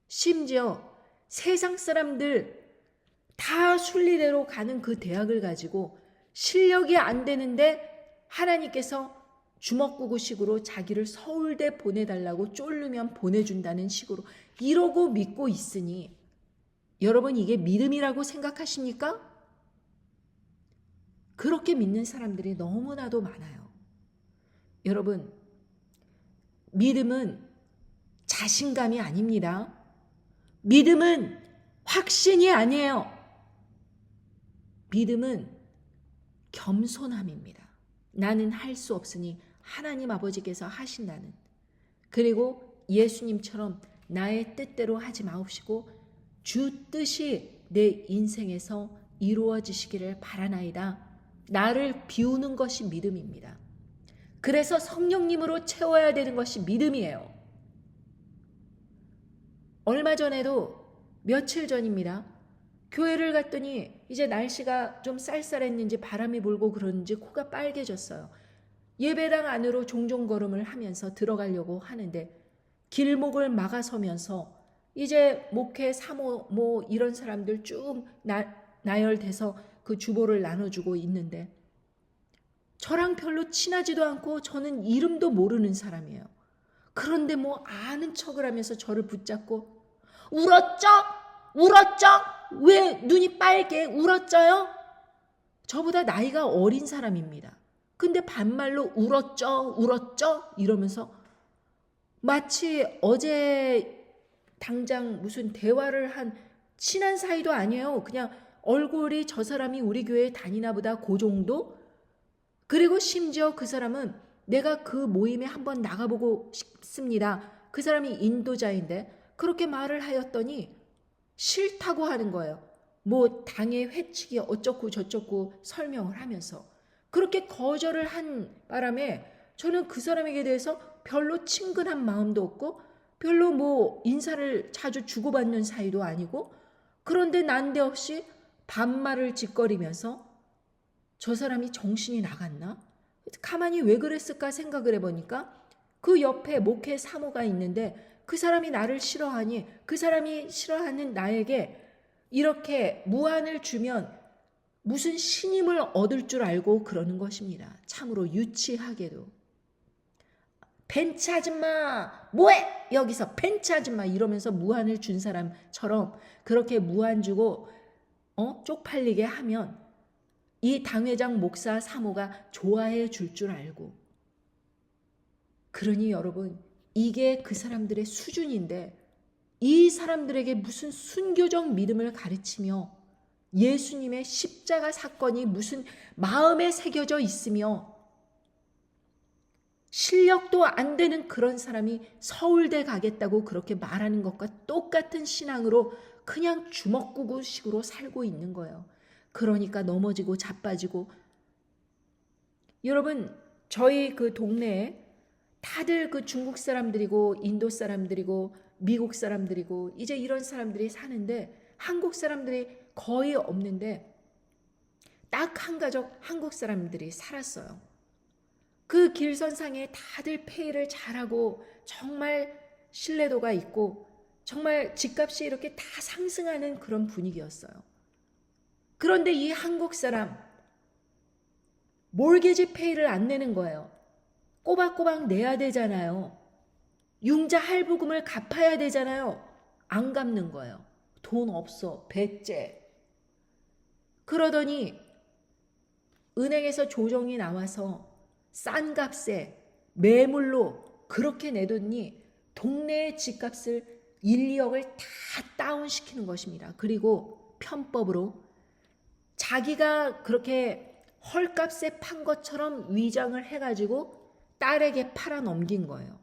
심지어 세상 사람들 다 순리대로 가는 그 대학을 가지고 실력이 안 되는데 하나님께서 주먹구구식으로 자기를 서울대 보내달라고 쫄르면 보내준다는 식으로 이러고 믿고 있으니 여러분, 이게 믿음이라고 생각하십니까? 그렇게 믿는 사람들이 너무나도 많아요. 여러분, 믿음은 자신감이 아닙니다. 믿음은 확신이 아니에요. 믿음은 겸손함입니다. 나는 할 수 없으니 하나님 아버지께서 하신다는, 그리고 예수님처럼 나의 뜻대로 하지 마옵시고 주 뜻이 내 인생에서 이루어지시기를 바라나이다. 나를 비우는 것이 믿음입니다. 그래서 성령님으로 채워야 되는 것이 믿음이에요. 얼마 전에도 며칠 전입니다. 교회를 갔더니 이제 날씨가 좀 쌀쌀했는지 바람이 불고 그런지 코가 빨개졌어요. 예배당 안으로 종종 걸음을 하면서 들어가려고 하는데 길목을 막아서면서 이제 목회, 사모, 이런 사람들 쭉 나열돼서 그 주보를 나눠주고 있는데 저랑 별로 친하지도 않고 저는 이름도 모르는 사람이에요. 그런데 아는 척을 하면서 저를 붙잡고 울었죠? 울었죠? 왜 눈이 빨개? 울었죠요? 저보다 나이가 어린 사람입니다. 근데 반말로 울었죠? 울었죠? 이러면서 마치 어제 당장 무슨 대화를 한 친한 사이도 아니에요. 그냥 얼굴이 저 사람이 우리 교회에 다니나 보다 그 정도? 그리고 심지어 그 사람은 내가 그 모임에 한번 나가보고 싶습니다. 그 사람이 인도자인데 그렇게 말을 하였더니 싫다고 하는 거예요. 당의 회칙이 어쩌고 저쩌고 설명을 하면서 그렇게 거절을 한 바람에 저는 그 사람에게 대해서 별로 친근한 마음도 없고 별로 인사를 자주 주고받는 사이도 아니고, 그런데 난데없이 반말을 짓거리면서 저 사람이 정신이 나갔나? 가만히 왜 그랬을까 생각을 해보니까 그 옆에 목회 사모가 있는데 그 사람이 나를 싫어하니 그 사람이 싫어하는 나에게 이렇게 무안을 주면 무슨 신임을 얻을 줄 알고 그러는 것입니다. 참으로 유치하게도. 벤츠 아줌마 뭐해? 여기서 벤츠 아줌마 이러면서 무안을 준 사람처럼 그렇게 무안 주고 쪽팔리게 하면 이 당회장 목사 사모가 좋아해 줄 줄 알고. 그러니 여러분, 이게 그 사람들의 수준인데 이 사람들에게 무슨 순교적 믿음을 가르치며 예수님의 십자가 사건이 무슨 마음에 새겨져 있으며 실력도 안 되는 그런 사람이 서울대 가겠다고 그렇게 말하는 것과 똑같은 신앙으로 그냥 주먹구구식으로 살고 있는 거예요. 그러니까 넘어지고 자빠지고. 여러분, 저희 그 동네에 다들 그 중국 사람들이고 인도 사람들이고 미국 사람들이고 이제 이런 사람들이 사는데 한국 사람들이 거의 없는데 딱 한 가족 한국 사람들이 살았어요. 그 길선상에 다들 페이를 잘하고 정말 신뢰도가 있고 정말 집값이 이렇게 다 상승하는 그런 분위기였어요. 그런데 이 한국 사람 몰개지 페이를 안 내는 거예요. 꼬박꼬박 내야 되잖아요. 융자 할부금을 갚아야 되잖아요. 안 갚는 거예요. 돈 없어. 백제. 그러더니 은행에서 조정이 나와서 싼 값에 매물로 그렇게 내뒀니 동네의 집값을 1, 2억을 다 다운시키는 것입니다. 그리고 편법으로 자기가 그렇게 헐값에 판 것처럼 위장을 해가지고 딸에게 팔아 넘긴 거예요.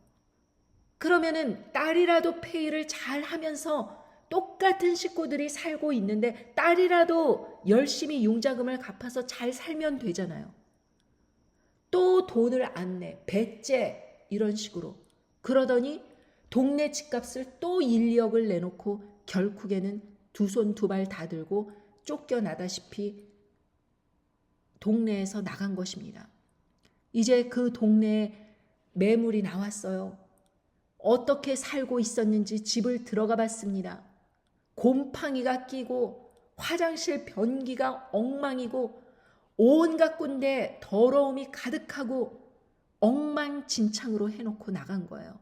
그러면은 딸이라도 페이를 잘 하면서 똑같은 식구들이 살고 있는데 딸이라도 열심히 융자금을 갚아서 잘 살면 되잖아요. 또 돈을 안 내, 배째 이런 식으로. 그러더니 동네 집값을 또 1, 2억을 내놓고 결국에는 두 손 두 발 다 들고 쫓겨나다시피 동네에서 나간 것입니다. 이제 그 동네에 매물이 나왔어요. 어떻게 살고 있었는지 집을 들어가 봤습니다. 곰팡이가 끼고 화장실 변기가 엉망이고 온갖 군데 더러움이 가득하고 엉망진창으로 해놓고 나간 거예요.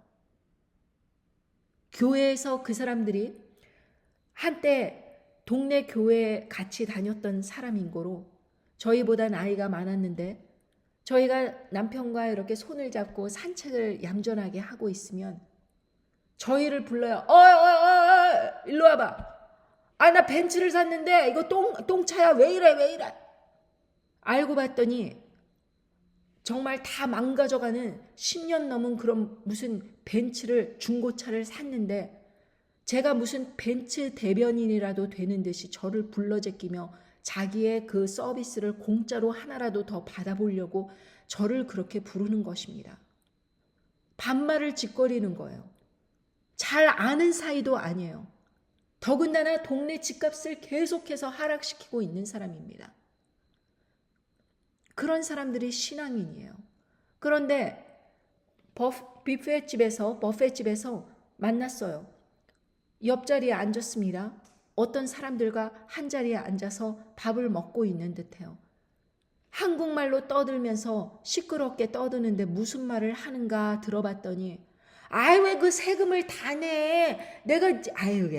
교회에서 그 사람들이 한때 동네 교회에 같이 다녔던 사람인 거로 저희보다 나이가 많았는데 저희가 남편과 이렇게 손을 잡고 산책을 얌전하게 하고 있으면 저희를 불러요. 일로 와봐. 아, 나 벤츠를 샀는데 이거 똥차야. 왜 이래. 알고 봤더니 정말 다 망가져가는 10년 넘은 그런 무슨 벤츠를 중고차를 샀는데 제가 무슨 벤츠 대변인이라도 되는 듯이 저를 불러 제끼며 자기의 그 서비스를 공짜로 하나라도 더 받아보려고 저를 그렇게 부르는 것입니다. 반말을 짓거리는 거예요. 잘 아는 사이도 아니에요. 더군다나 동네 집값을 계속해서 하락시키고 있는 사람입니다. 그런 사람들이 신앙인이에요. 그런데 버페집에서 만났어요. 옆자리에 앉았습니다. 어떤 사람들과 한 자리에 앉아서 밥을 먹고 있는 듯해요. 한국말로 떠들면서 시끄럽게 떠드는데 무슨 말을 하는가 들어봤더니 아이 왜 그 세금을 다 내? 내가 아유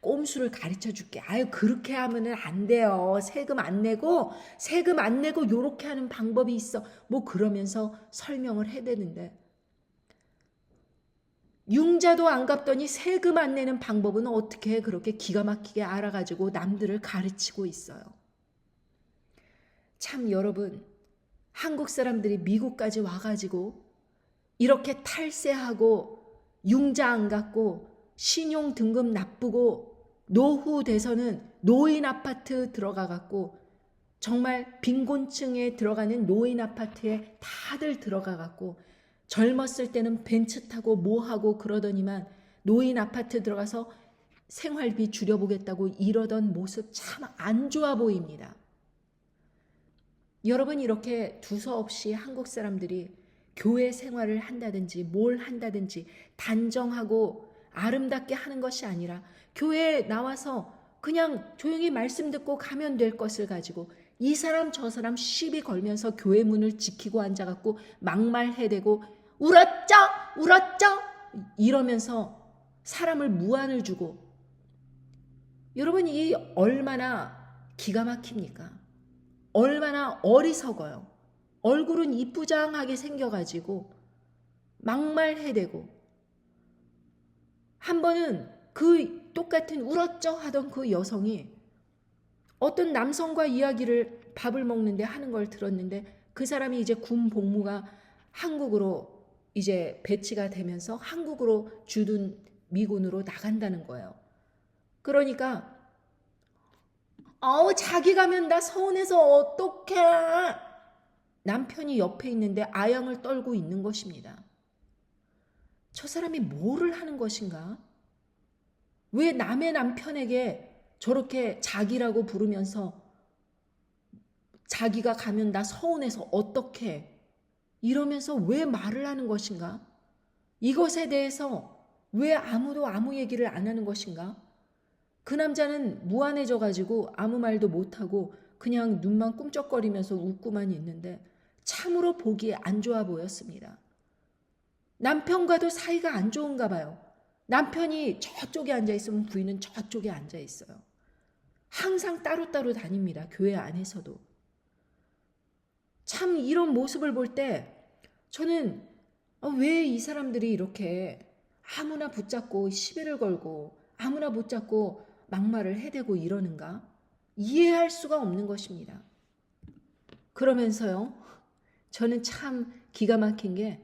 꼼수를 가르쳐 줄게. 아유 그렇게 하면은 안 돼요. 세금 안 내고 요렇게 하는 방법이 있어. 뭐 그러면서 설명을 해대는데 융자도 안 갚더니 세금 안 내는 방법은 어떻게 그렇게 기가 막히게 알아가지고 남들을 가르치고 있어요. 참 여러분, 한국 사람들이 미국까지 와가지고 이렇게 탈세하고 융자 안 갚고 신용 등급 나쁘고 노후 돼서는 노인 아파트 들어가갖고 정말 빈곤층에 들어가는 노인 아파트에 다들 들어가갖고 젊었을 때는 벤츠 타고 뭐하고 그러더니만 노인 아파트 들어가서 생활비 줄여보겠다고 이러던 모습 참 안 좋아 보입니다. 여러분 이렇게 두서없이 한국 사람들이 교회 생활을 한다든지 뭘 한다든지 단정하고 아름답게 하는 것이 아니라 교회에 나와서 그냥 조용히 말씀 듣고 가면 될 것을 가지고 이 사람 저 사람 시비 걸면서 교회 문을 지키고 앉아갖고 막말해대고 울었죠 이러면서 사람을 무안을 주고 여러분 이 얼마나 기가 막힙니까? 얼마나 어리석어요. 얼굴은 이쁘장하게 생겨가지고 막말해대고 한 번은 그 똑같은 울었죠 하던 그 여성이 어떤 남성과 이야기를 밥을 먹는데 하는 걸 들었는데 그 사람이 이제 군 복무가 한국으로 이제 배치가 되면서 한국으로 주둔 미군으로 나간다는 거예요. 그러니까 자기 가면 나 서운해서 어떡해. 남편이 옆에 있는데 아양을 떨고 있는 것입니다. 저 사람이 뭐를 하는 것인가? 왜 남의 남편에게 저렇게 자기라고 부르면서 자기가 가면 나 서운해서 어떡해? 이러면서 왜 말을 하는 것인가? 이것에 대해서 왜 아무도 아무 얘기를 안 하는 것인가? 그 남자는 무안해져 가지고 아무 말도 못하고 그냥 눈만 꿈쩍거리면서 웃고만 있는데 참으로 보기에 안 좋아 보였습니다. 남편과도 사이가 안 좋은가 봐요. 남편이 저쪽에 앉아있으면 부인은 저쪽에 앉아있어요. 항상 따로따로 다닙니다. 교회 안에서도. 참 이런 모습을 볼 때 저는 왜 이 사람들이 이렇게 아무나 붙잡고 시비를 걸고 아무나 붙잡고 막말을 해대고 이러는가? 이해할 수가 없는 것입니다. 그러면서요. 저는 참 기가 막힌 게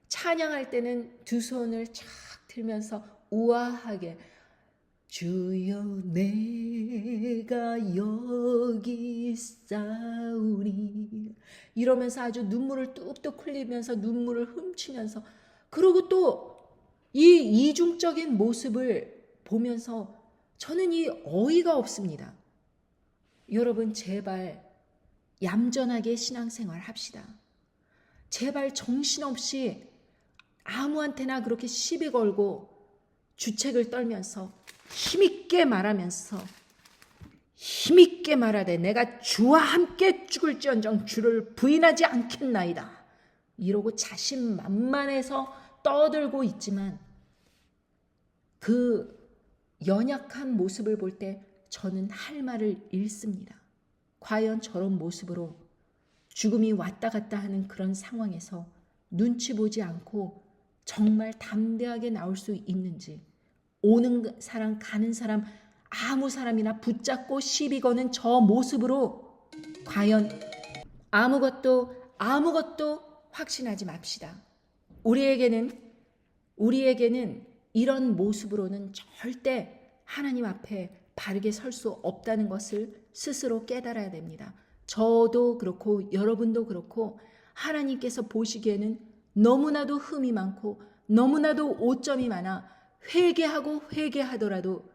찬양할 때는 두 손을 착 들면서 우아하게 주여 내가 여기 있사오니 이러면서 아주 눈물을 뚝뚝 흘리면서 눈물을 훔치면서, 그리고 또 이 이중적인 모습을 보면서 저는 이 어이가 없습니다. 여러분, 제발 얌전하게 신앙생활 합시다. 제발 정신없이 아무한테나 그렇게 시비 걸고 주책을 떨면서 힘있게 말하면서 힘있게 말하되 내가 주와 함께 죽을지언정 주를 부인하지 않겠나이다 이러고 자신만만해서 떠들고 있지만, 그 연약한 모습을 볼 때 저는 할 말을 잃습니다. 과연 저런 모습으로 죽음이 왔다 갔다 하는 그런 상황에서 눈치 보지 않고 정말 담대하게 나올 수 있는지, 오는 사람 가는 사람 아무 사람이나 붙잡고 시비 거는 저 모습으로 과연 아무것도 확신하지 맙시다. 우리에게는 이런 모습으로는 절대 하나님 앞에 바르게 설 수 없다는 것을 스스로 깨달아야 됩니다. 저도 그렇고 여러분도 그렇고 하나님께서 보시기에는 너무나도 흠이 많고 너무나도 오점이 많아 회개하더라도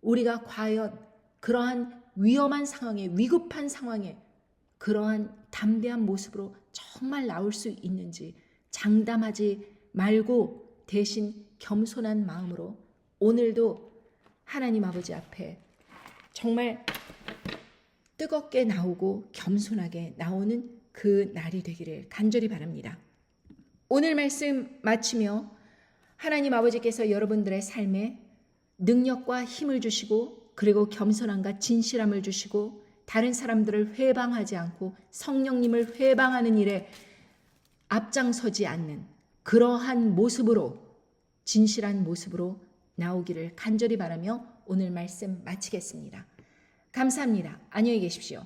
우리가 과연 그러한 위험한 상황에, 위급한 상황에 그러한 담대한 모습으로 정말 나올 수 있는지 장담하지 말고 대신 겸손한 마음으로 오늘도 하나님 아버지 앞에 정말 뜨겁게 나오고 겸손하게 나오는 그 날이 되기를 간절히 바랍니다. 오늘 말씀 마치며 하나님 아버지께서 여러분들의 삶에 능력과 힘을 주시고 그리고 겸손함과 진실함을 주시고 다른 사람들을 회방하지 않고 성령님을 회방하는 일에 앞장서지 않는 그러한 모습으로, 진실한 모습으로 나오기를 간절히 바라며 오늘 말씀 마치겠습니다. 감사합니다. 안녕히 계십시오.